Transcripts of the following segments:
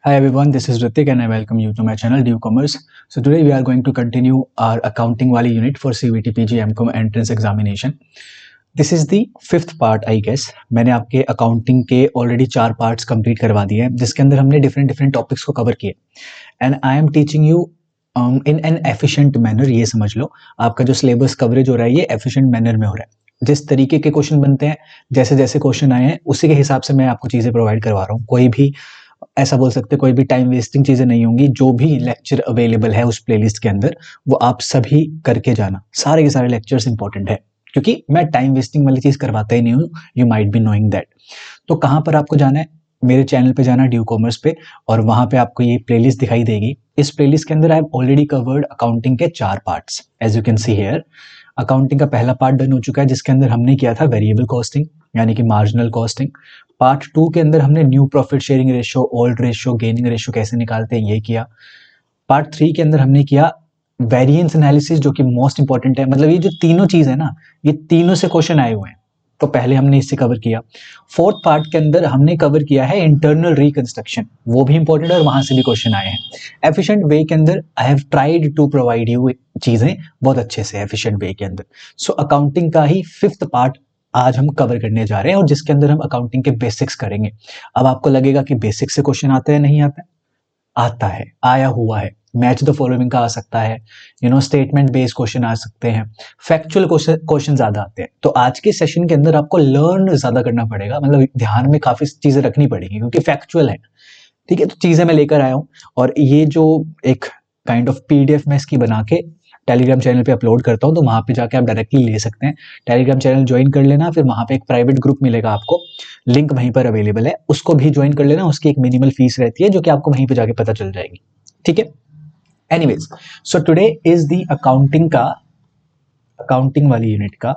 Hi everyone, this is Ritik and I welcome you to my channel Due Commerce. So today we are going to continue our accounting wali unit for CVT PG MCOM entrance examination. This is the fifth part I guess. मैंने आपके accounting के already 4 parts complete करवा दिए हैं जिसके अंदर हमने different topics को कवर किए and I am teaching you in an efficient manner. ये समझ लो आपका जो सिलेबस कवरेज हो रहा है ये एफिशिएंट मैनर में हो रहा है. जिस तरीके के क्वेश्चन बनते हैं, जैसे जैसे क्वेश्चन आए हैं उसी के हिसाब से मैं आपको चीज़ें प्रोवाइड करवा रहा हूँ. कोई भी ऐसा बोल सकते कोई भी टाइम वेस्टिंग चीजें नहीं होंगी. जो भी लेक्चर अवेलेबल है उस प्लेलिस्ट के अंदर वो आप सभी करके जाना. सारे के सारे लेक्चर्स इंपॉर्टेंट है क्योंकि मैं टाइम वेस्टिंग वाली चीज करवाता ही नहीं हूँ. You might be knowing that. तो कहाँ पर आपको जाना है? मेरे चैनल पे जाना, ड्यू कॉमर्स पे, और वहां पे आपको ये प्लेलिस्ट दिखाई देगी. इस प्लेलिस्ट के अंदर I have already covered accounting के 4 parts. As you can see here, accounting का पहला पार्ट डन हो चुका है जिसके अंदर हमने किया था वेरिएबल कॉस्टिंग यानी कि मार्जिनल कॉस्टिंग. पार्ट 2 के अंदर हमने new profit sharing ratio, old ratio, gaining ratio कैसे निकालते हैं ये किया. पार्ट 3 के अंदर हमने किया वेरिएंस एनालिसिस जो कि मोस्ट इंपॉर्टेंट है. मतलब ये जो तीनों चीज है ना, ये तीनों से क्वेश्चन आए हुए हैं, तो पहले हमने इससे कवर किया. फोर्थ पार्ट के अंदर हमने कवर किया है इंटरनल रिकंस्ट्रक्शन, वो भी इंपॉर्टेंट है और वहां से भी क्वेश्चन आए हैं. एफिशिएंट वे के अंदर I have tried to provide you चीजें बहुत अच्छे से एफिशिएंट वे के अंदर. सो अकाउंटिंग का ही फिफ्थ पार्ट आज हम कवर करने जा रहे हैं और जिसके अंदर हम अकाउंटिंग के बेसिक्स करेंगे. अब आपको लगेगा कि बेसिक्स से क्वेश्चन आता है, नहीं आता है? आता है, आया हुआ है. मैच द फॉलोइंग का आ सकता है, स्टेटमेंट बेस्ड क्वेश्चन आ सकते हैं, फैक्चुअल क्वेश्चन ज्यादा आते हैं. तो आज के सेशन के अंदर आपको लर्न ज्यादा करना पड़ेगा, मतलब ध्यान में काफी चीजें रखनी पड़ेगी क्योंकि फैक्चुअल है. ठीक है, तो चीजें मैं लेकर आया हूं और ये जो एक काइंड ऑफ पीडीएफ मैं इसकी बना के टेलीग्राम चैनल पे अपलोड करता हूं, तो वहां पे जाके आप डायरेक्टली ले सकते हैं. टेलीग्राम चैनल ज्वाइन कर लेना, फिर वहां पे एक प्राइवेट ग्रुप मिलेगा आपको, लिंक वहीं पर अवेलेबल है, उसको भी ज्वाइन कर लेना. उसकी एक मिनिमल फीस रहती है जो कि आपको वहीं पे जाके पता चल जाएगी. ठीक है, anyways, so today is the accounting वाली यूनिट का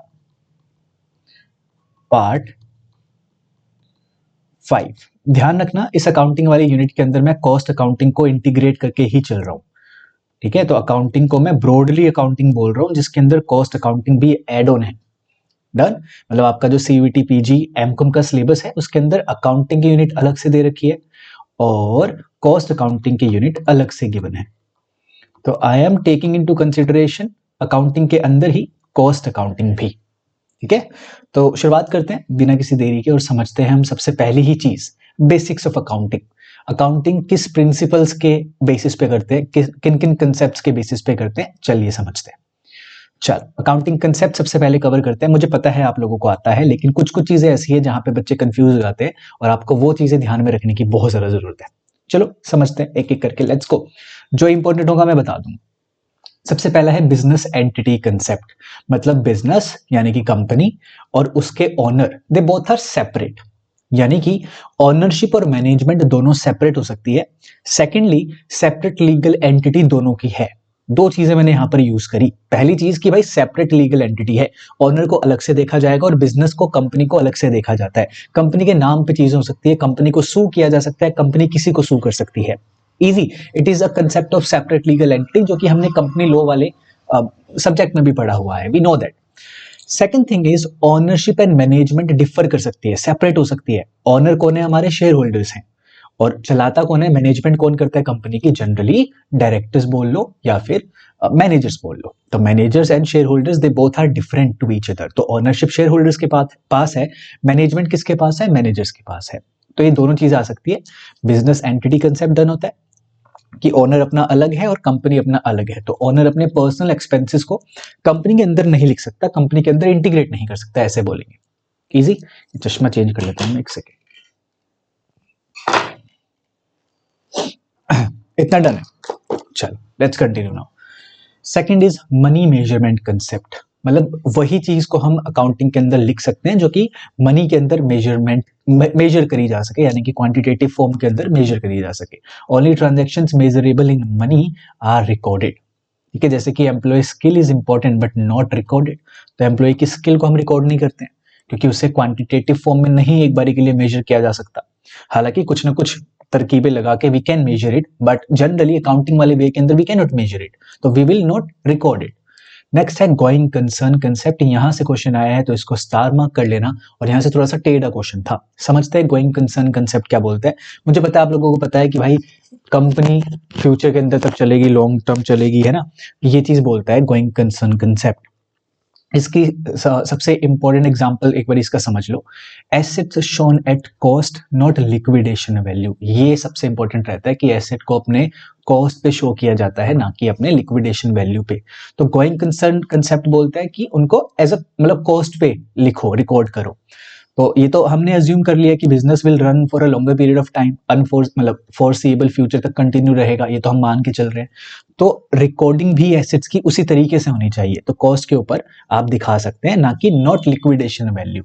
पार्ट 5. ध्यान रखना, इस अकाउंटिंग वाली यूनिट के अंदर मैं कॉस्ट अकाउंटिंग को इंटीग्रेट करके ही चल रहा हूं. ठीक है, तो अकाउंटिंग को मैं ब्रॉडली अकाउंटिंग बोल रहा हूं जिसके अंदर कॉस्ट अकाउंटिंग भी एड ऑन है. डन. मतलब आपका जो सीवीटी पीजी एमकॉम का सिलेबस है उसके अंदर अकाउंटिंग की यूनिट अलग से दे रखी है और कॉस्ट अकाउंटिंग की यूनिट अलग से गिवन है. तो I am taking into consideration accounting के अंदर ही कॉस्ट अकाउंटिंग भी. ठीक है, तो शुरुआत करते हैं बिना किसी देरी के और समझते हैं हम सबसे पहली ही चीज, बेसिक्स ऑफ अकाउंटिंग. अकाउंटिंग किस प्रिंसिपल्स के बेसिस पे करते हैं, किन किन कंसेप्ट्स के बेसिस पे करते हैं, चलिए समझते हैं. चल, अकाउंटिंग कंसेप्ट सबसे पहले कवर करते हैं. मुझे पता है आप लोगों को आता है, लेकिन कुछ कुछ चीजें ऐसी है जहां पे बच्चे कंफ्यूज हो जाते हैं और आपको वो चीजें ध्यान में रखने की बहुत ज्यादा जरूरत है. चलो समझते हैं एक एक करके, लेट्स गो. जो इंपॉर्टेंट होगा मैं बता दूंगा. सबसे पहला है बिजनेस एंटिटी कंसेप्ट. मतलब बिजनेस यानी कि कंपनी और उसके owner, they both are separate, यानी कि ओनरशिप और मैनेजमेंट दोनों सेपरेट हो सकती है. सेकेंडली, सेपरेट लीगल एंटिटी दोनों की है. दो चीजें मैंने यहां पर यूज करी. पहली चीज कि भाई सेपरेट लीगल एंटिटी है, ओनर को अलग से देखा जाएगा और बिजनेस को, कंपनी को अलग से देखा जाता है. कंपनी के नाम पे चीजें हो सकती है, कंपनी को सू किया जा सकता है, कंपनी किसी को सू कर सकती है. Easy, it is a concept of separate legal entity जो कि हमने कंपनी लॉ वाले सब्जेक्ट में भी पढ़ा हुआ है. We know that. Second thing is ownership and management differ कर सकती है, सेपरेट हो सकती है. ओनर कौन है? हमारे शेयर होल्डर्स हैं. और चलाता कौन है? मैनेजमेंट कौन करता है कंपनी की? जनरली डायरेक्टर्स बोल लो या फिर मैनेजर्स बोल लो. तो managers and shareholders they both are different to each other. तो ओनरशिप शेयर होल्डर्स के पास है, मैनेजमेंट किसके पास है? मैनेजर्स के पास है. तो ये दोनों चीजें आ सकती है. बिजनेस एंटिटी कंसेप्ट डन होता है कि ओनर अपना अलग है और कंपनी अपना अलग है. तो ओनर अपने पर्सनल एक्सपेंसेस को कंपनी के अंदर नहीं लिख सकता, कंपनी के अंदर इंटीग्रेट नहीं कर सकता, ऐसे बोलेंगे. इजी. चश्मा चेंज कर लेते हैं, एक सेकेंड. इतना डन है. चलो let's continue now. Second is money measurement concept. मतलब वही चीज को हम अकाउंटिंग के अंदर लिख सकते हैं जो कि मनी के अंदर मेजर करी जा सके, यानी कि क्वांटिटेटिव फॉर्म के अंदर मेजर करी जा सके. Only transactions measurable in money are recorded. ठीक है, जैसे कि employee skill is important but not recorded. तो एम्प्लॉय की स्किल को हम रिकॉर्ड नहीं करते हैं क्योंकि उसे क्वांटिटेटिव फॉर्म में नहीं एक बारी के लिए मेजर किया जा सकता. हालांकि कुछ ना कुछ तरकीबें लगा के we can measure it, but generally accounting वाले वे के अंदर we can not measure it, तो we will not record it. Next है गोइंग कंसर्न कंसेप्ट, यहां से क्वेश्चन आया है तो इसको स्टार मार्क कर लेना, और यहां से थोड़ा सा टेढ़ा क्वेश्चन था। समझते हैं गोइंग कंसर्न कंसेप्ट क्या बोलते हैं। मुझे पता है आप लोगों को पता है कि भाई कंपनी फ्यूचर के अंदर तक चलेगी, लॉन्ग टर्म चलेगी, है ना, ये चीज बोलता है गोइंग कंसर्न कंसेप्ट। इसकी सबसे इंपॉर्टेंट एग्जांपल एक बार इसका समझ लो, assets shown at cost not liquidation value. ये सबसे इंपॉर्टेंट रहता है कि एसेट को अपने कॉस्ट पे शो किया जाता है, ना कि अपने लिक्विडेशन वैल्यू पे। तो गोइंग कंसर्न कंसेप्ट बोलता है कि उनको एज अ मतलब कॉस्ट पे लिखो, रिकॉर्ड करो। तो ये तो हमने अज्यूम कर लिया कि business will run for a longer period of time, unforeseen मतलब फोर्सिएबल फ्यूचर तक कंटिन्यू रहेगा, ये तो हम मान के चल रहे हैं। तो रिकॉर्डिंग भी एसेट्स की उसी तरीके से होनी चाहिए, तो कॉस्ट के ऊपर आप दिखा सकते हैं, ना कि नॉट लिक्विडेशन वैल्यू।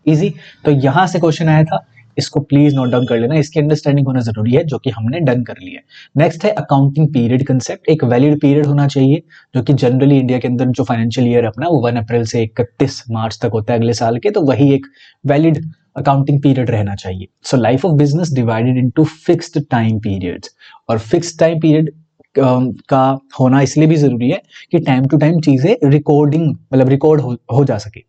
इजी। तो यहां से क्वेश्चन आया था, इसको प्लीज नोट डाउन कर लेना, इसकी अंडरस्टैंडिंग होना जरूरी है, जो कि हमने डन कर लिया है। नेक्स्ट है अकाउंटिंग पीरियड कंसेप्ट, एक वैलिड पीरियड होना चाहिए, जो कि जनरली इंडिया के अंदर जो फाइनेंशियल ईयर अपना वो 1 अप्रैल से 31 मार्च तक होता है अगले साल के, तो वही एक वैलिड अकाउंटिंग पीरियड रहना चाहिए। So life of business divided into fixed time periods, और फिक्स्ड टाइम पीरियड का होना इसलिए भी जरूरी है कि टाइम टू टाइम चीजें रिकॉर्डिंग मतलब रिकॉर्ड हो जा सके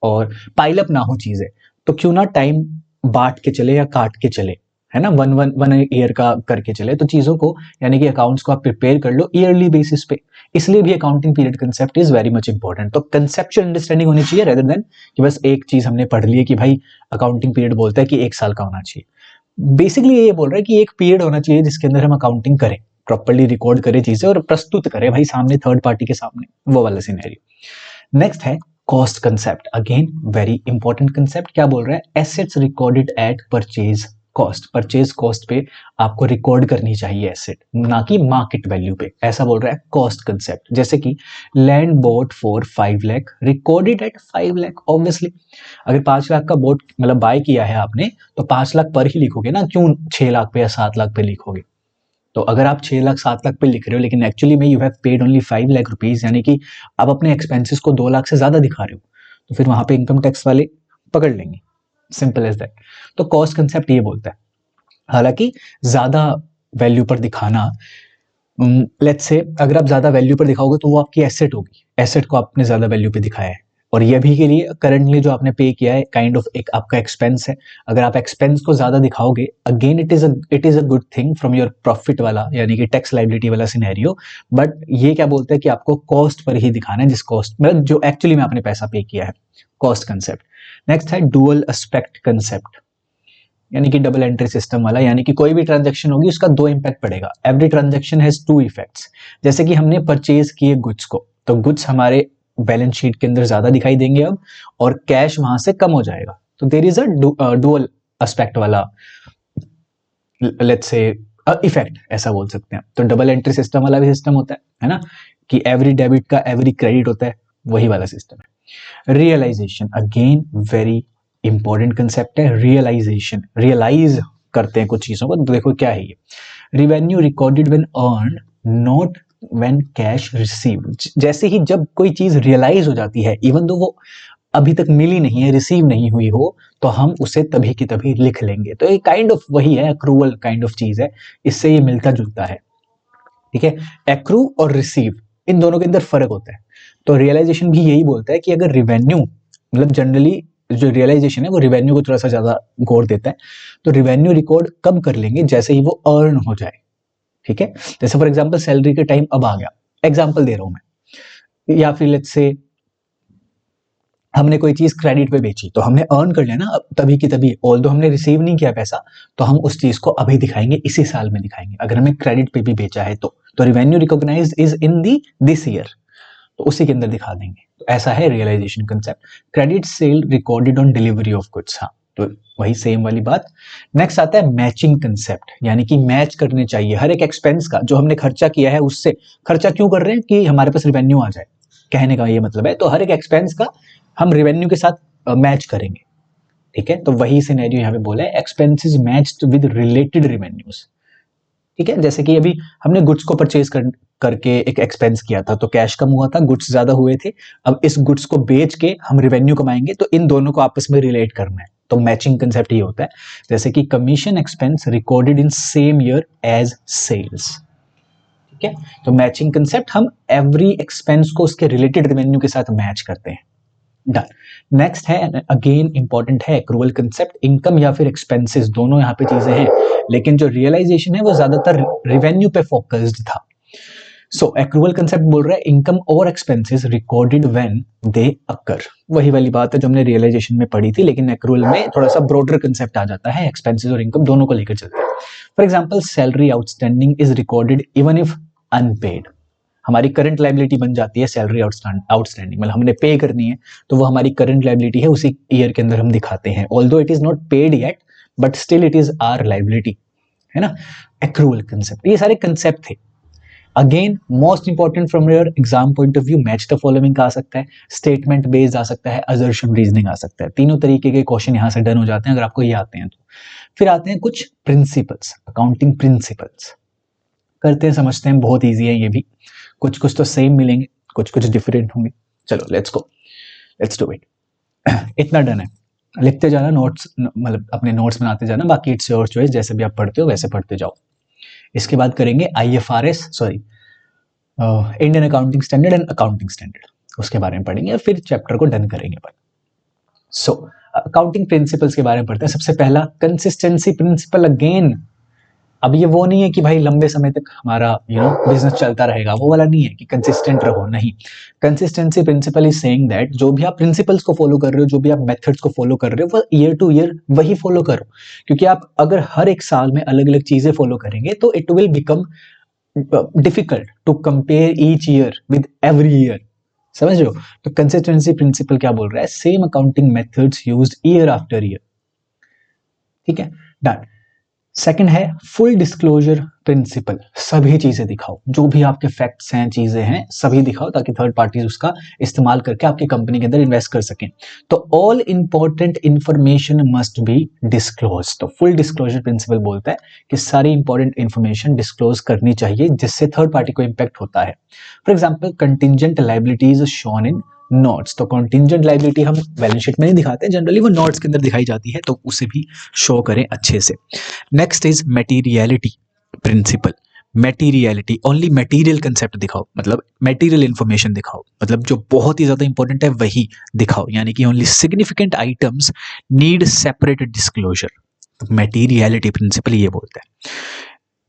और पाइलअप ना हो चीजें। तो क्यों ना टाइम बांट के चले या काट के चले, है ना, वन ईयर का करके चले, तो चीजों को यानी कि अकाउंट्स को आप प्रिपेयर कर लो ईयरली बेसिस पे। इसलिए भी accounting period concept is very much important. तो कंसेप्चुअल अंडरस्टैंडिंग होनी चाहिए रेदर देन कि बस एक चीज हमने पढ़ ली है कि भाई अकाउंटिंग पीरियड बोलता है कि 1 साल का होना चाहिए। बेसिकली ये बोल रहा है कि एक पीरियड होना चाहिए जिसके अंदर हम अकाउंटिंग करें, प्रॉपर्ली रिकॉर्ड करें चीजें और प्रस्तुत करें भाई सामने, थर्ड पार्टी के सामने, वो वाला सिनेरियो। नेक्स्ट है cost concept, again very important concept. क्या बोल रहा है, assets recorded at purchase cost, purchase cost पे आपको रिकॉर्ड करनी चाहिए एसेट, ना कि मार्केट वैल्यू पे, ऐसा बोल रहा है कॉस्ट कंसेप्ट। जैसे कि land boat for 5 lakh recorded at 5 lakh, obviously अगर 5 लाख का बोट मतलब बाय किया है आपने तो 5 लाख पर ही लिखोगे ना, क्यों 6 लाख पे या 7 लाख पे लिखोगे। तो अगर आप 6 लाख 7 लाख पे लिख रहे हो लेकिन एक्चुअली में you have paid only 5 lakh rupees, यानी कि आप अपने एक्सपेंसेस को 2 लाख से ज्यादा दिखा रहे हो, तो फिर वहां पे इनकम टैक्स वाले पकड़ लेंगे, सिंपल एज दैट। तो कॉस्ट कंसेप्ट ये बोलता है, हालांकि ज्यादा वैल्यू पर दिखाना, लेट्स से अगर आप ज्यादा वैल्यू पर दिखाओगे तो वो आपकी एसेट होगी, एसेट को आपने ज्यादा वैल्यू पे दिखाया है, और ये भी के लिए करंटली जो आपने पे किया है काइंड ऑफ एक आपका एक्सपेंस है। अगर आप एक्सपेंस को ज्यादा दिखाओगे, again it is a good thing from your profit वाला यानी कि टैक्स लाइबिलिटी वाला सिनेरियो, बट ये क्या बोलता है कि आपको कॉस्ट पर ही दिखाना है, जिस कॉस्ट मतलब जो एक्चुअली में आपने पैसा पे किया है, कॉस्ट कंसेप्ट। नेक्स्ट है डुअल एस्पेक्ट कंसेप्ट, यानी कि डबल एंट्री सिस्टम वाला, यानी कि कोई भी ट्रांजैक्शन होगी उसका 2 इंपैक्ट पड़ेगा, एवरी ट्रांजैक्शन हैज 2 इफेक्ट्स। जैसे कि हमने परचेज किए गुड्स को, तो गुड्स हमारे बैलेंस शीट के अंदर ज्यादा दिखाई देंगे अब, और कैश वहां से कम हो जाएगा, तो there is a dual aspect वाला लेट्स से इफेक्ट, ऐसा बोल सकते हैं। तो डबल एंट्री सिस्टम वाला भी सिस्टम होता है ना, कि एवरी डेबिट का एवरी क्रेडिट होता है, वही वाला सिस्टम है। Realisation, again very important concept है, रियलाइजेशन, रियलाइज करते हैं कुछ चीजों को, तो देखो क्या है ये, revenue recorded when earn not when cash received. जैसे ही जब कोई चीज रियलाइज हो जाती है, इवन दो वो अभी तक मिली नहीं है, रिसीव नहीं हुई हो, तो हम उसे तभी की तभी लिख लेंगे। तो ये काइंड ऑफ वही है, अक्रूवल काइंड ऑफ चीज है, इससे ये मिलता जुलता है, ठीक है। एक्रू और रिसीव, इन दोनों के अंदर फर्क होता है। तो रियलाइजेशन भी यही बोलता है कि अगर रिवेन्यू मतलब जनरली जो रियलाइजेशन है वो रिवेन्यू को थोड़ा सा ज्यादा गौर देता है, तो रिवेन्यू रिकॉर्ड कब कर लेंगे, जैसे ही वो अर्न हो जाए, ठीक है। जैसे फॉर एग्जांपल सैलरी के टाइम अब आ गया, एग्जांपल दे रहा हूं मैं, या फिर लेट्स से हमने कोई चीज क्रेडिट पे बेची, तो हमने अर्न कर लिया ना तभी की तभी, ऑल्दो हमने रिसीव नहीं किया पैसा, तो हम उस चीज को अभी दिखाएंगे, इसी साल में दिखाएंगे। अगर हमें क्रेडिट पे भी बेचा है तो revenue recognised is in the this year, तो उसी के अंदर दिखा देंगे। तो ऐसा है realisation concept. Credit sale recorded on delivery of goods, हाँ तो वही सेम वाली बात। नेक्स्ट आता है मैचिंग कंसेप्ट, यानी कि मैच करने चाहिए हर एक एक्सपेंस का, जो हमने खर्चा किया है उससे, खर्चा क्यों कर रहे हैं कि हमारे पास रिवेन्यू आ जाए, कहने का ये मतलब है। तो हर एक एक्सपेंस का हम रिवेन्यू के साथ मैच करेंगे, ठीक है। तो वही सिनेरियो यहाँ पे बोला है, expenses matched with related revenues, ठीक है। जैसे कि अभी हमने गुड्स को परचेज करके एक एक्सपेंस किया था, तो कैश कम हुआ था, गुड्स ज्यादा हुए थे, अब इस गुड्स को बेच के हम रिवेन्यू कमाएंगे, तो इन दोनों को आपस में रिलेट करना है। तो मैचिंग कंसेप्ट ये होता है। जैसे कि commission expense recorded in same year as sales, ठीक है, तो मैचिंग कंसेप्ट, हम एवरी एक्सपेंस को उसके रिलेटेड रेवेन्यू के साथ मैच करते हैं। डन। नेक्स्ट है, अगेन इंपॉर्टेंट है, एक्रूवल कंसेप्ट। इनकम या फिर एक्सपेंसेस दोनों यहाँ पे चीजें हैं, लेकिन जो रियलाइजेशन है वो ज्यादातर रेवेन्यू पे फोकस्ड था। सो एक्रूवल कंसेप्ट बोल रहा है इनकम और एक्सपेंसेस रिकॉर्डेड व्हेन दे अकर। वही वाली बात है जो हमने रियलाइजेशन में पढ़ी थी, लेकिन एक्रूवल में थोड़ा सा ब्रॉडर कंसेप्ट आ जाता है, एक्सपेंसेस और इनकम दोनों को लेकर चलते हैं। For example, salary outstanding is recorded even if unpaid. हमारी करंट लाइबिलिटी बन जाती है सैलरी आउटस्टैंडिंग, मतलब हमने पे करनी है तो वो हमारी करंट लाइबिलिटी है, उसी ईयर के अंदर हम दिखाते हैं, although it is not paid yet but still it is our liability, है ना। एक्रूवल कंसेप्ट, ये सारे कंसेप्ट थे। Again most important from your exam point of view, match the following का आ सकता है, स्टेटमेंट बेस्ड आ सकता है, असर्शन रीजनिंग आ सकता है। तीनों तरीके के क्वेश्चन यहाँ से डन हो जाते हैं अगर आपको ये आते हैं तो। फिर आते हैं कुछ प्रिंसिपल्स, अकाउंटिंग प्रिंसिपल्स करते हैं, समझते हैं, बहुत ईजी है ये भी। कुछ कुछ तो सेम मिलेंगे, कुछ कुछ डिफरेंट होंगे। चलो let's go, let's do it. इतना डन है, लिखते जाना नोट्स, मतलब अपने नोट्स बनाते जाना, बाकी इट्स योर चॉइस, जैसे भी आप पढ़ते हो वैसे पढ़ते जाओ। इसके बाद करेंगे IFRS, sorry Indian accounting standard and accounting standard, उसके बारे में पढ़ेंगे, फिर चैप्टर को डन करेंगे अपन। सो अकाउंटिंग प्रिंसिपल्स के बारे में पढ़ते हैं। सबसे पहला कंसिस्टेंसी प्रिंसिपल। अगेन अब ये वो नहीं है कि भाई लंबे समय तक हमारा बिजनेस चलता रहेगा, वो वाला नहीं है कि कंसिस्टेंट रहो, नहीं। Consistency principle is saying that जो भी आप प्रिंसिपल्स को फॉलो कर रहे हो, जो भी आप मेथड्स को फॉलो कर रहे हो, वो ईयर टू ईयर वही फॉलो करो, क्योंकि आप अगर हर एक साल में अलग अलग चीजें फॉलो करेंगे तो it will become difficult to compare each year with every year, समझ रहे हो। तो कंसिस्टेंसी प्रिंसिपल क्या बोल रहा है, same accounting methods used year after year, ठीक है, डन। सेकंड है फुल डिस्क्लोजर प्रिंसिपल। सभी चीजें दिखाओ, जो भी आपके फैक्ट्स हैं, चीजें हैं, सभी दिखाओ, ताकि थर्ड पार्टीज उसका इस्तेमाल करके आपकी कंपनी के अंदर इन्वेस्ट कर सकें। तो all important information must be disclose. तो फुल डिस्क्लोजर प्रिंसिपल बोलता है कि सारी इंपॉर्टेंट इंफॉर्मेशन डिस्क्लोज करनी चाहिए, जिससे थर्ड पार्टी को इंपैक्ट होता है। For example, contingent liabilities shown in notes. तो कंटिजेंट लाइबिलिटी हम बैलेंस शीट में नहीं दिखाते, जनरली वो नोट्स के अंदर दिखाई जाती है, तो उसे भी शो करें अच्छे से। Next is materiality principle. Materiality, only material concept दिखाओ, मतलब मटेरियल इंफॉर्मेशन दिखाओ, मतलब जो बहुत ही ज्यादा इंपॉर्टेंट है वही दिखाओ, यानी कि only significant items need separate disclosure. तो मटेरियलिटी प्रिंसिपल ये बोलता है।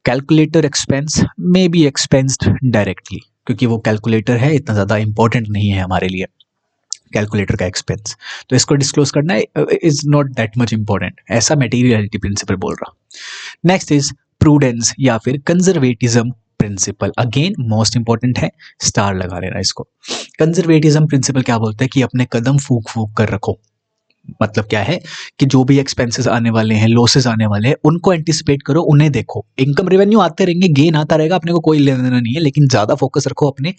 Calculator expense may be expensed directly, क्योंकि वो कैलकुलेटर है, इतना ज्यादा इंपॉर्टेंट नहीं है हमारे लिए कैलकुलेटर का एक्सपेंस, तो इसको डिस्क्लोज करना is not that much important, ऐसा मटेरियलिटी प्रिंसिपल बोल रहा। नेक्स्ट इज प्रूडेंस या फिर conservatism principle. Again most important है, स्टार लगा लेना इसको। कंजर्वेटिज्म प्रिंसिपल क्या बोलता है कि अपने कदम फूक फूक कर रखो। मतलब क्या है कि जो भी एक्सपेंसेस आने वाले हैं, लॉसेस आने वाले हैं, उनको एंटिसिपेट करो, उन्हें देखो। इनकम रेवेन्यू आते रहेंगे, गेन आता रहेगा, अपने को कोई लेना देना नहीं है, लेकिन ज्यादा फोकस रखो अपने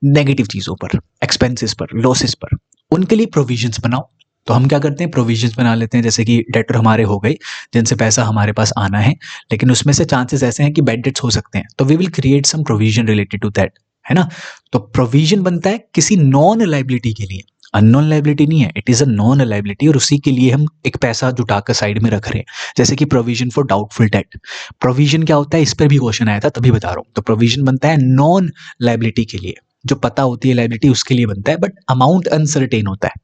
नेगेटिव चीजों पर, एक्सपेंसेस पर, लॉसेस पर। उनके लिए प्रोविजंस बनाओ। तो हम क्या करते हैं, प्रोविजंस बना लेते हैं, जैसे कि डेटर हमारे हो गए जिनसे पैसा हमारे पास आना है, लेकिन उसमें से चांसेस ऐसे हैं कि बैड डेट्स हो सकते हैं, तो we will create some provision related to that, है ना। तो प्रोविजन बनता है किसी नॉन लाइबिलिटी के लिए, अननोन लाइबिलिटी नहीं है, it is a non liability, और उसी के लिए हम एक पैसा जुटाकर साइड में रख रहे हैं। जैसे कि provision for doubtful debt. Provision क्या होता है, इस पर भी क्वेश्चन आया था, तभी बता रहा हूं। तो प्रोविजन बनता है नॉन लाइबिलिटी के लिए, जो पता होती है लाइबिलिटी उसके लिए बनता है, बट अमाउंट अनसर्टेन होता है,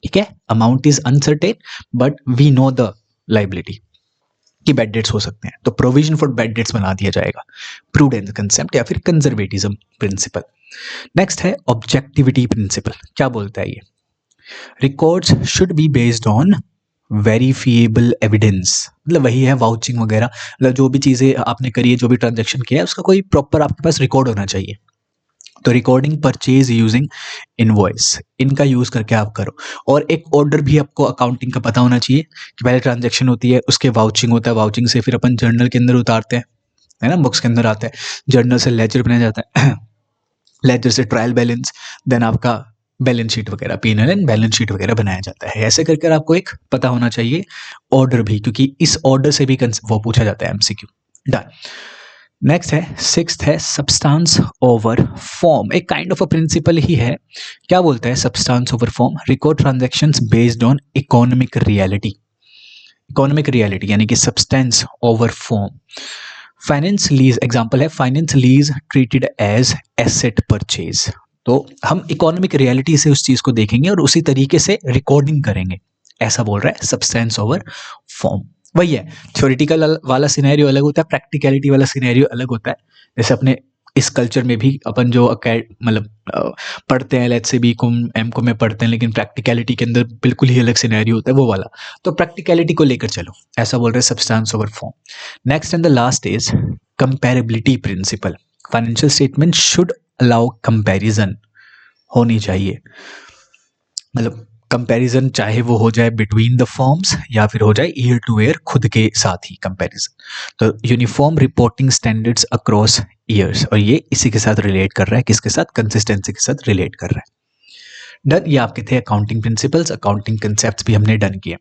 ठीक है। Amount is uncertain but we know the liability कि बैड डेट्स हो सकते हैं, तो प्रोविजन फॉर बैड डेट्स बना दिया जाएगा। प्रूडेंस कंसेप्ट या फिर कंजर्वेटिज्म प्रिंसिपल। नेक्स्ट है ऑब्जेक्टिविटी प्रिंसिपल। क्या बोलता है ये, records should be based on verifiable evidence. मतलब वही है वाउचिंग वगैरह, मतलब जो भी चीजें आपने करी है, जो भी ट्रांजैक्शन किया है, उसका कोई प्रॉपर आपके पास रिकॉर्ड होना चाहिए। तो रिकॉर्डिंग परचेज यूजिंग इनवॉइस, इनका यूज करके आप करो। और एक ऑर्डर भी आपको अकाउंटिंग का पता होना चाहिए कि पहले ट्रांजैक्शन होती है, उसके वाउचिंग होता है, वाउचिंग से फिर अपन जर्नल के अंदर उतारते हैं, है ना, बुक्स के अंदर आता है, जर्नल से लेजर बनाया जाता है, लेजर से ट्रायल बैलेंस, देन आपका बैलेंस शीट वगैरह, P&L एंड बैलेंस शीट वगैरह बनाया जाता है। ऐसे करके आपको एक पता होना चाहिए ऑर्डर भी, क्योंकि इस ऑर्डर से भी वो पूछा जाता है MCQ। डन। नेक्स्ट है, सिक्स्थ है सब्सटेंस ओवर फॉर्म। एक काइंड ऑफ अ प्रिंसिपल ही है। क्या बोलता है, substance over form, record transactions based on economic reality. Economic reality यानी कि substance over form. Finance lease example है, finance lease treated as asset purchase. तो हम इकोनॉमिक रियलिटी से उस चीज को देखेंगे और उसी तरीके से रिकॉर्डिंग करेंगे, ऐसा बोल रहा है सब्सटेंस ओवर फॉर्म। वही है, थ्योरेटिकल वाला सिनेरियो अलग होता है, प्रैक्टिकलिटी वाला सिनेरियो अलग होता है। जैसे अपने इस कल्चर में भी अपन जो मतलब पढ़ते हैं, लेट्स से बीकॉम एमकॉम में पढ़ते हैं, लेकिन प्रैक्टिकलिटी के अंदर बिल्कुल ही अलग सिनेरियो होता है वो वाला। तो प्रैक्टिकलिटी को लेकर चलो, ऐसा बोल रहे हैं substance over form. Next and the last is comparability principle. Financial statement should allow comparison, होनी चाहिए, मतलब कंपैरिजन चाहे वो हो जाए बिटवीन द फॉर्म्स या फिर हो जाए ईयर टू ईयर खुद के साथ ही कंपैरिजन। तो uniform reporting standards across years, और ये इसी के साथ रिलेट कर रहा है, किसके साथ, कंसिस्टेंसी के साथ रिलेट कर रहा है। डन, ये आपके थे अकाउंटिंग प्रिंसिपल्स, अकाउंटिंग कंसेप्ट्स भी हमने डन किए।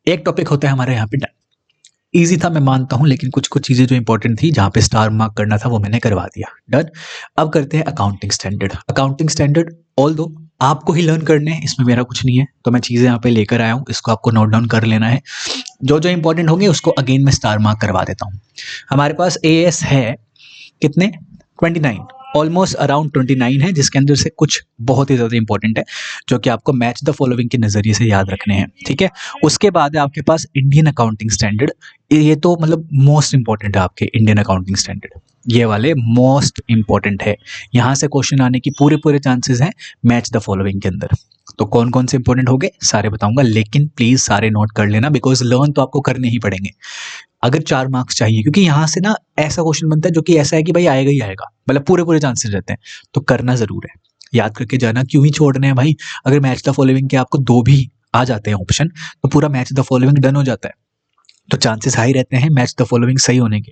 एक टॉपिक होता है हमारे यहाँ पे डन, ईजी था मैं मानता हूं, लेकिन कुछ कुछ चीजें जो इंपॉर्टेंट थी जहां पे स्टार मार्क करना था वो मैंने करवा दिया। डन। अब करते हैं accounting standard. Accounting standard although आपको ही लर्न करने हैं, इसमें मेरा कुछ नहीं है, तो मैं चीजें यहाँ पे लेकर आया हूँ, इसको आपको नोट डाउन कर लेना है। जो जो इंपॉर्टेंट होंगे उसको अगेन मैं स्टार मार्क करवा देता हूँ। हमारे पास एएस है कितने, 29, ऑलमोस्ट अराउंड 29 है, जिसके अंदर से कुछ बहुत ही ज़्यादा इंपॉर्टेंट है जो कि आपको मैच द फॉलोइंग के नज़रिए से याद रखने हैं, ठीक है। उसके बाद है आपके पास इंडियन अकाउंटिंग स्टैंडर्ड। ये तो मतलब मोस्ट इंपॉर्टेंट है आपके इंडियन अकाउंटिंग स्टैंडर्ड, ये वाले मोस्ट इंपॉर्टेंट है, यहाँ से क्वेश्चन आने की पूरे पूरे चांसेस हैं मैच द फॉलोइंग के अंदर। तो कौन कौन से इंपॉर्टेंट हो गए सारे बताऊंगा, लेकिन प्लीज सारे नोट कर लेना, बिकॉज लर्न तो आपको करने ही पड़ेंगे अगर 4 मार्क्स चाहिए, क्योंकि यहाँ से ना ऐसा क्वेश्चन बनता है जो कि ऐसा है कि भाई आएगा ही आएगा, मतलब पूरे पूरे चांसेस रहते हैं, तो करना जरूर है, याद करके जाना, क्यों ही छोड़ने हैं भाई। अगर मैच द फॉलोइंग के आपको 2 भी आ जाते हैं ऑप्शन, तो पूरा मैच द फॉलोइंग डन हो जाता है, तो चांसेस हाई रहते हैं मैच द फॉलोइंग सही होने के।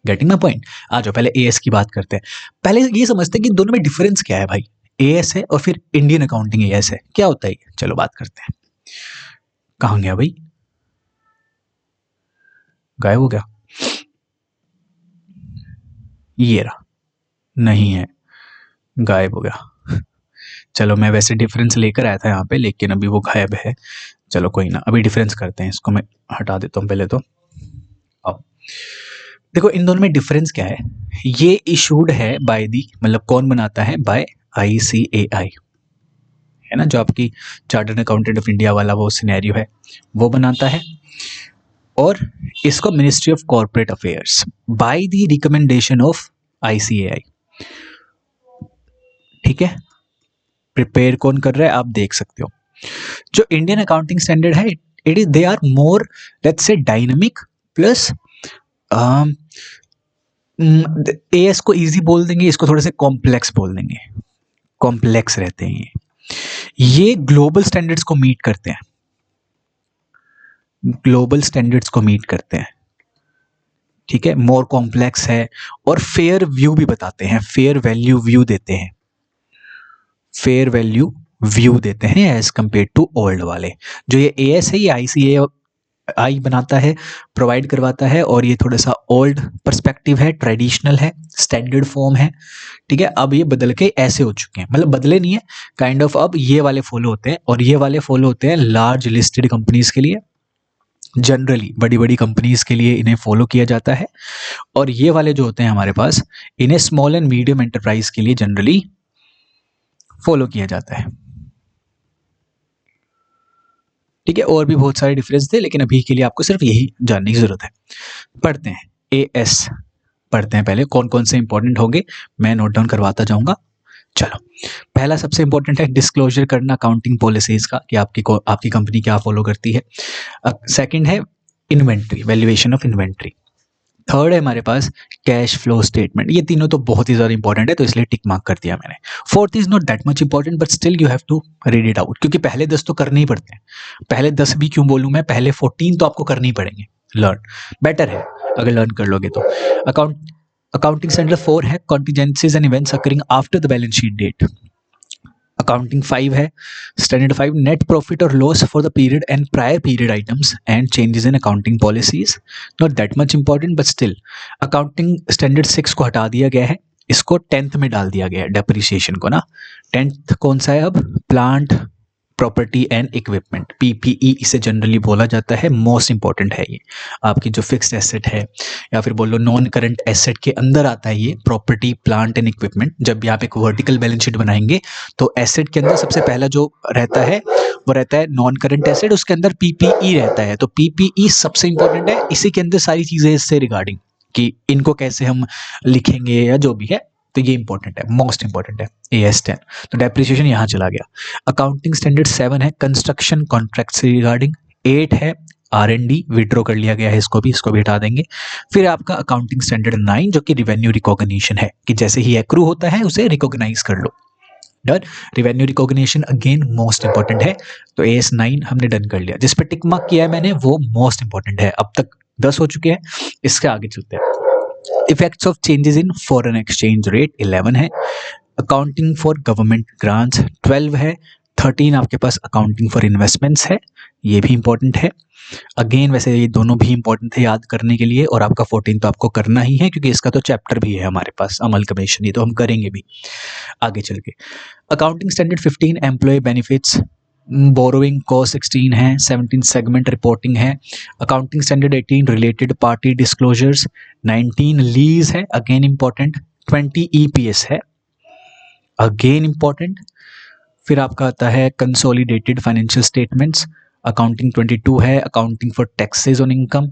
Getting my point. आ जाओ पहले एएस की बात करते हैं। पहले ये समझते हैं कि दोनों में डिफरेंस क्या है भाई, एएस है और फिर इंडियन अकाउंटिंग एएस है, क्या होता है, चलो बात करते हैं। कहाँ गया भाई, गायब हो गया, ये रहा, नहीं है, गायब हो गया। चलो मैं वैसे डिफरेंस लेकर आया था यहाँ पे, लेकिन अभी वो गायब है, चलो कोई ना, अभी डिफरेंस करते हैं, इसको मैं हटा देता हूँ पहले तो। अब देखो इन दोनों में डिफरेंस क्या है, ये इशूड है बाय दी, मतलब कौन बनाता है, बाय ICAI, है ना, जो आपकी चार्टर्ड अकाउंटेंट ऑफ इंडिया वाला वो सिनेरियो है वो बनाता है, और इसको ministry of corporate affairs by the recommendation of ICAI, ठीक है। प्रिपेयर कौन कर रहा है आप देख सकते हो। जो इंडियन अकाउंटिंग स्टैंडर्ड है, it is they are more let's say dynamic, plus AS को इजी बोल देंगे, इसको थोड़े से कॉम्प्लेक्स बोल देंगे, कॉम्प्लेक्स रहते हैं ये ग्लोबल स्टैंडर्ड्स को मीट करते हैं, ग्लोबल स्टैंडर्ड्स को मीट करते हैं, ठीक है, मोर कॉम्प्लेक्स है, और फेयर व्यू भी बताते हैं, फेयर वैल्यू व्यू देते हैं, फेयर वैल्यू व्यू देते हैं एज कंपेयर टू ओल्ड वाले। जो ये एएस है ये ICAI बनाता है, प्रोवाइड करवाता है, और ये थोड़ा सा ओल्ड पर्सपेक्टिव है, ट्रेडिशनल है, स्टैंडर्ड फॉर्म है, ठीक है। अब ये बदल के ऐसे हो चुके हैं, मतलब बदले नहीं है, काइंड ऑफ अब ये वाले फॉलो होते हैं, और ये वाले फॉलो होते हैं लार्ज लिस्टेड कंपनीज के लिए, जनरली बड़ी बड़ी कंपनीज के लिए इन्हें फॉलो किया जाता है, और ये वाले जो होते हैं हमारे पास, इन्हें स्मॉल एंड मीडियम एंटरप्राइज के लिए जनरली फॉलो किया जाता है, ठीक है। और भी बहुत सारे डिफरेंस थे, लेकिन अभी के लिए आपको सिर्फ यही जानने की जरूरत है। पढ़ते हैं एएस, पढ़ते हैं पहले कौन कौन से इंपॉर्टेंट होंगे, मैं नोट डाउन करवाता जाऊंगा। चलो पहला सबसे इंपॉर्टेंट है डिस्क्लोजर करना अकाउंटिंग पॉलिसीज का, कि आपकी कंपनी क्या फॉलो करती है। सेकंड है inventory, valuation of inventory. Third है हमारे पास कैश फ्लो स्टेटमेंट, ये तीनों तो बहुत ही ज्यादा इंपॉर्टेंट है, तो इसलिए टिक मार्क कर दिया मैंने। Fourth is not that much important, but still you have to read it out, क्योंकि पहले 10 तो करने ही पड़ते हैं, पहले 10 भी क्यों बोलूं मैं, पहले 14 तो आपको करने ही पड़ेंगे, लर्न बेटर है अगर लर्न कर लोगे तो। अकाउंटिंग स्टैंडर्ड 4 है contingencies and events occurring after the balance sheet date. Accounting 5 है स्टैंडर्ड 5 नेट प्रॉफिट और loss for the period and prior period items and changes in accounting policies, not that much important but still. Accounting standard 6 को हटा दिया गया है, इसको 10th में डाल दिया गया है, डेप्रिसिएशन को ना। 10th कौन सा है अब, plant property and equipment, PPE इसे जनरली बोला जाता है। मोस्ट इंपॉर्टेंट है ये। आपकी जो फिक्स्ड एसेट है या फिर बोलो नॉन करंट एसेट के अंदर आता है ये प्रॉपर्टी प्लांट एंड इक्विपमेंट। जब भी आप एक वर्टिकल बैलेंस शीट बनाएंगे तो एसेट के अंदर सबसे पहला जो रहता है वो रहता है नॉन करंट एसेट, उसके अंदर पीपीई रहता है। तो पीपीई सबसे इंपॉर्टेंट है, इसी के अंदर सारी चीजें इससे रिगार्डिंग कि इनको कैसे हम लिखेंगे या जो भी है, तो ये इंपॉर्टेंट है, मोस्ट इंपॉर्टेंट है। AS10 तो डेप्रिसिएशन यहाँ चला गया। अकाउंटिंग स्टैंडर्ड 7 है कंस्ट्रक्शन कॉन्ट्रैक्ट से रिगार्डिंग। 8 है R&D, विड्रॉ कर लिया गया है, इसको भी हटा देंगे। फिर आपका अकाउंटिंग स्टैंडर्ड 9 जो कि रिवेन्यू रिकॉग्निशन है, कि जैसे ही एक्रू होता है उसे रिकॉग्नाइज कर लो। Done. Revenue recognition again most important है, तो AS9 हमने डन कर लिया। जिस पे टिक मार्क किया है मैंने वो मोस्ट इंपॉर्टेंट है। अब तक 10 हो चुके हैं, इसके आगे चलते हैं। Effects of changes in foreign exchange rate 11 है। अकाउंटिंग फॉर गवर्नमेंट ग्रांट्स 12 है। 13 आपके पास अकाउंटिंग फॉर इन्वेस्टमेंट्स है, ये भी इंपॉर्टेंट है। अगेन वैसे ये दोनों भी इंपॉर्टेंट है याद करने के लिए, और आपका 14 तो आपको करना ही है क्योंकि इसका तो चैप्टर भी है हमारे पास, अमलकमेशन, ये तो हम करेंगे भी आगे चल के। Accounting standard 15 employee benefits, borrowing cost 16 है। 17 सेगमेंट रिपोर्टिंग है। Accounting standard 18 related party disclosures. 19 lease है, अगेन इंपॉर्टेंट। 20 EPS है, अगेन इंपॉर्टेंट। फिर आपका आता है कंसोलिडेटेड फाइनेंशियल स्टेटमेंट्स। अकाउंटिंग 22 है accounting for taxes on income.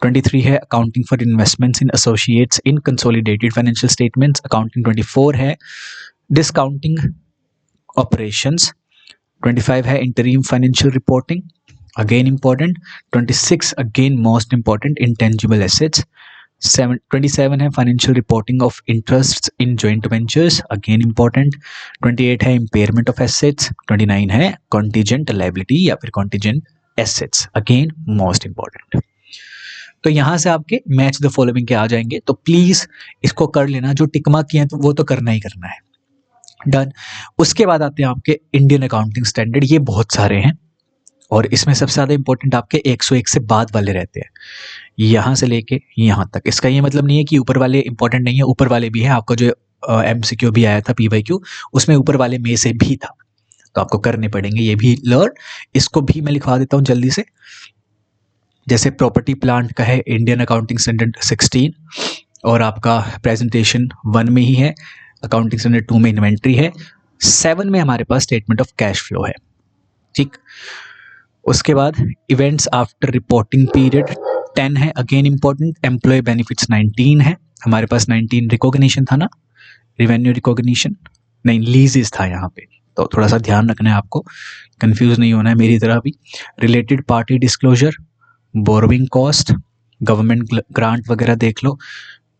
23 है accounting for investments in associates in consolidated financial statements. Accounting 24 है डिस्काउंटिंग ऑपरेशंस। 25 है interim financial reporting, again important. 26 again most important intangible assets. 27 है financial reporting of interest in joint ventures, again important. 28 है impairment of assets. 29 है contingent liability या फिर contingent assets, again most important. तो यहां से आपके मैच द फॉलोइंग के आ जाएंगे, तो प्लीज इसको कर लेना। जो टिक मार्क किए हैं तो वो तो करना ही करना है। डन। उसके बाद आते हैं आपके इंडियन अकाउंटिंग स्टैंडर्ड, ये बहुत सारे हैं और इसमें सबसे ज्यादा इंपॉर्टेंट आपके 101 से बाद वाले रहते हैं, यहां से लेके यहां तक। इसका ये मतलब नहीं है कि ऊपर वाले इंपॉर्टेंट नहीं है, ऊपर वाले भी हैं। आपका जो MCQ भी आया था PYQ, उसमें ऊपर वाले में से भी था, तो आपको करने पड़ेंगे ये भी लर्न। इसको भी मैं लिखवा देता हूं जल्दी से। जैसे प्रॉपर्टी प्लांट का है इंडियन अकाउंटिंग स्टैंडर्ड 16 और आपका प्रेजेंटेशन 1 में ही है। अकाउंटिंग स्टैंडर्ड 2 में इन्वेंट्री है। 7 में हमारे पास स्टेटमेंट ऑफ कैश फ्लो है, ठीक। उसके बाद इवेंट्स आफ्टर रिपोर्टिंग पीरियड 10 है, अगेन इंपॉर्टेंट। एम्प्लॉय बेनिफिट्स 19 है हमारे पास। 19 रिकॉग्निशन था ना, रिवेन्यू रिकॉग्निशन नहीं, लीजेस था यहाँ पे, तो थोड़ा सा ध्यान रखना है आपको, कंफ्यूज नहीं होना है मेरी तरह भी। Related party disclosure, borrowing cost, government grant वगैरह देख लो।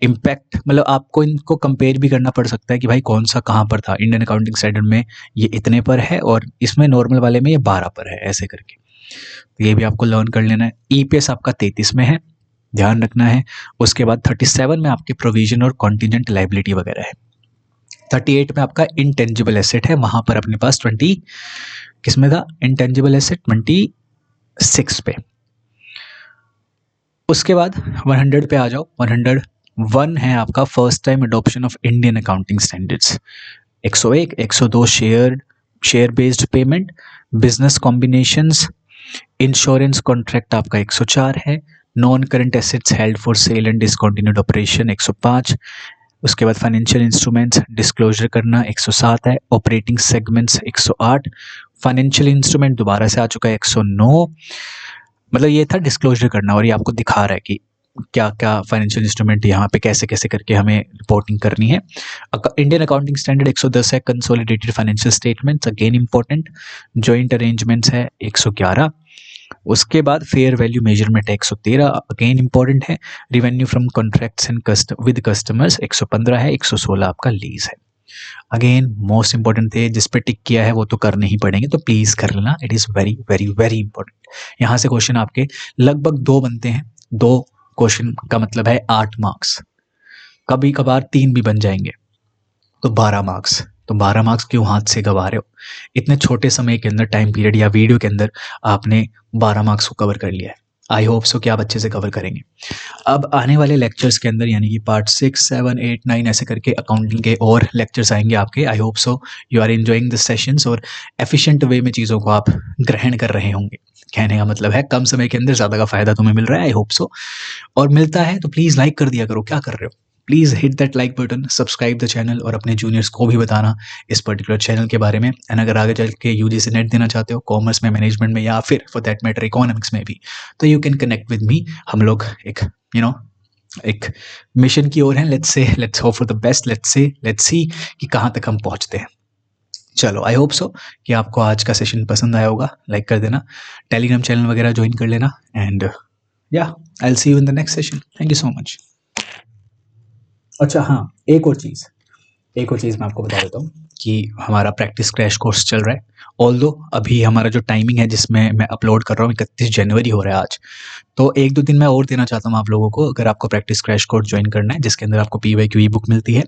इम्पैक्ट मतलब आपको इनको कंपेयर भी करना पड़ सकता है कि भाई कौन सा कहाँ पर था। इंडियन अकाउंटिंग स्टैंडर्ड में ये इतने पर है और इसमें नॉर्मल वाले में ये 12 पर है, ऐसे करके। तो ये भी आपको लर्न कर लेना है। EPS आपका 33 में है, ध्यान रखना है। उसके बाद 37 में आपके प्रोविजन और कॉन्टीजेंट लायबिलिटी वगैरह है। 38 में आपका इंटेंजिबल एसेट है, वहां पर अपने पास 20 किसमें था इंटेंजिबल एसेट 26 पे। उसके बाद 100 पे आ जाओ। 101 है आपका first time adoption of Indian accounting standards. 101 102 share based payment, business combinations, insurance contract आपका 104 है। Non current assets held for sale and discontinued operation 105। उसके बाद फाइनेंशियल इंस्ट्रूमेंट्स डिस्क्लोजर करना 107 है। Operating segments 108। फाइनेंशियल इंस्ट्रूमेंट दोबारा से आ चुका है 109। मतलब ये था डिस्क्लोजर करना, और ये आपको दिखा रहा है कि क्या क्या फाइनेंशियल इंस्ट्रूमेंट यहाँ पे कैसे कैसे करके हमें रिपोर्टिंग करनी है। इंडियन अकाउंटिंग स्टैंडर्ड 110 है consolidated financial statements, again important. Joint arrangements है 111। उसके बाद fair value measurement 113, again important है। Revenue from contracts and with customers 115 है। 116 आपका लीज है, अगेन मोस्ट इंपॉर्टेंट थे। जिस पे टिक किया है वो तो करने ही पड़ेंगे, तो प्लीज कर लेना, it is very very very important. यहाँ से क्वेश्चन आपके लगभग 2 बनते हैं, 2 क्वेश्चन का मतलब है 8 मार्क्स, कभी कभार 3 भी बन जाएंगे, तो 12 मार्क्स। तो 12 मार्क्स क्यों हाथ से गवा रहे हो? इतने छोटे समय के अंदर, टाइम पीरियड या वीडियो के अंदर आपने 12 मार्क्स को कवर कर लिया है। आई होप सो कि आप अच्छे से कवर करेंगे। अब आने वाले लेक्चर्स के अंदर यानी कि पार्ट 6, 7, 8, 9 ऐसे करके अकाउंटिंग के और लेक्चर्स आएंगे आपके। I hope so you are enjoying the sessions और एफिशिएंट वे में चीज़ों को आप ग्रहण कर रहे होंगे। कहने का मतलब है कम समय के अंदर ज़्यादा का फ़ायदा तुम्हें मिल रहा है। आई होप सो। और मिलता है तो प्लीज़ लाइक कर दिया करो। क्या कर रहे हो? Please hit that like button, subscribe the channel और अपने जूनियर्स को भी बताना इस पर्टिकुलर चैनल के बारे में। एंड अगर आगे चल के यूजीसी नेट देना चाहते हो कॉमर्स में, मैनेजमेंट में या फिर फॉर दैट मैटर इकोनॉमिक्स में भी, तो you can connect with me. हम लोग एक मिशन की ओर हैं। Let's hope for the best. Let's see कि कहाँ तक हम पहुँचते हैं। चलो, आई होप सो कि आपको आज का सेशन पसंद आया होगा। लाइक कर देना, टेलीग्राम चैनल वगैरह ज्वाइन कर लेना एंड या I will see you in the next session. Thank you so much. अच्छा हाँ, एक और चीज़ मैं आपको बता देता हूँ कि हमारा प्रैक्टिस क्रैश कोर्स चल रहा है। ऑल्दो अभी हमारा जो टाइमिंग है जिसमें मैं अपलोड कर रहा हूँ 31 जनवरी हो रहा है आज, तो 1-2 दिन मैं और देना चाहता हूँ आप लोगों को। अगर आपको प्रैक्टिस क्रैश कोर्स ज्वाइन करना है जिसके अंदर आपको PYQ ई बुक मिलती है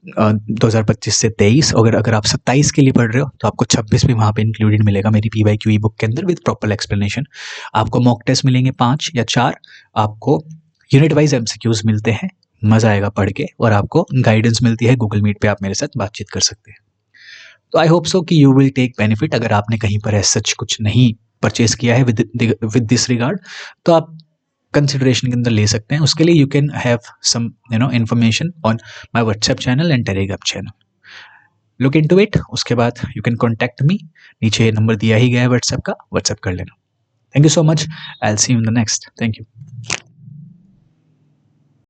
2025 से 23, अगर आप 27 के लिए पढ़ रहे हो तो आपको 26 भी वहाँ पे इंक्लूडेड मिलेगा मेरी PYQ ई बुक के अंदर विद प्रॉपर एक्सप्लेनेशन। आपको मॉक टेस्ट मिलेंगे 5 या 4, आपको यूनिट वाइज MCQs मिलते हैं, मज़ा आएगा पढ़ के, और आपको गाइडेंस मिलती है। गूगल मीट पे आप मेरे साथ बातचीत कर सकते हैं। तो आई होप सो कि यू विल टेक बेनिफिट। अगर आपने कहीं पर ऐसा कुछ नहीं परचेज किया है विद दिस रिगार्ड, तो आप कंसिडरेशन के अंदर ले सकते हैं। उसके लिए you can have some information on my WhatsApp channel and Telegram channel. Look into it. उसके बाद यू कैन कॉन्टैक्ट मी, नीचे नंबर दिया ही गया है व्हाट्सएप का, व्हाट्सएप कर लेना। Thank you so much. I will see you in the next. Thank you.